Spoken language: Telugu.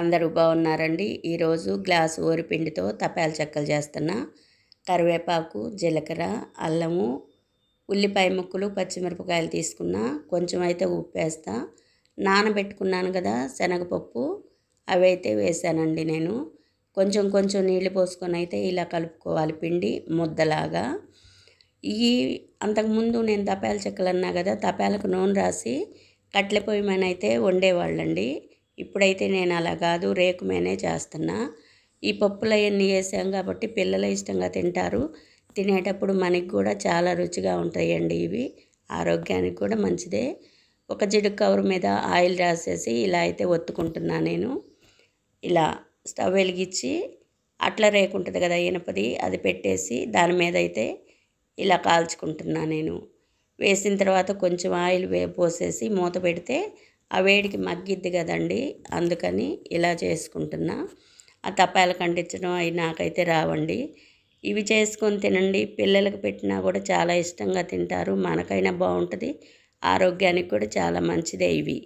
అందరూ బాగున్నారండి. ఈరోజు గ్లాసు ఓరిపిండితో తపాల చెక్కలు చేస్తున్నా. కరివేపాకు, జీలకర్ర, అల్లము, ఉల్లిపాయ ముక్కలు, పచ్చిమిరపకాయలు తీసుకున్నా. కొంచెం అయితే ఉప్పు వేస్తా. నానబెట్టుకున్నాను కదా శనగపప్పు, అవి అయితే వేసానండి నేను. కొంచెం కొంచెం నీళ్ళు పోసుకొని అయితే ఇలా కలుపుకోవాలి పిండి ముద్దలాగా. ఈ అంతకుముందు నేను తపాల చెక్కలు అన్నా కదా, తపాలకు నూనె రాసి కట్టెల పొయ్యి మీద అయితే వండేవాళ్ళండి. ఇప్పుడైతే నేను అలా కాదు, రేకు మీనే చేస్తున్నా. ఈ పప్పులు అవన్నీ వేసాం కాబట్టి పిల్లలు ఇష్టంగా తింటారు. తినేటప్పుడు మనకి కూడా చాలా రుచిగా ఉంటాయండి ఇవి. ఆరోగ్యానికి కూడా మంచిదే. ఒక జిడ్డు కవర్ మీద ఆయిల్ రాసేసి ఇలా అయితే ఒత్తుకుంటున్నా నేను. ఇలా స్టవ్ వెలిగించి అట్ల రేకు ఉంటుంది కదా ఇనపది, అది పెట్టేసి దాని మీద అయితే ఇలా కాల్చుకుంటున్నా నేను. వేసిన తర్వాత కొంచెం ఆయిల్ పోసేసి మూత పెడితే ఆ వేడికి మగ్గిద్ది కదండి, అందుకని ఇలా చేసుకుంటున్నా. ఆ తపాలకు అంటించడం అవి నాకైతే రావండి. ఇవి చేసుకొని తినండి, పిల్లలకు పెట్టినా కూడా చాలా ఇష్టంగా తింటారు. మనకైనా బాగుంటుంది, ఆరోగ్యానికి కూడా చాలా మంచిదే ఇవి.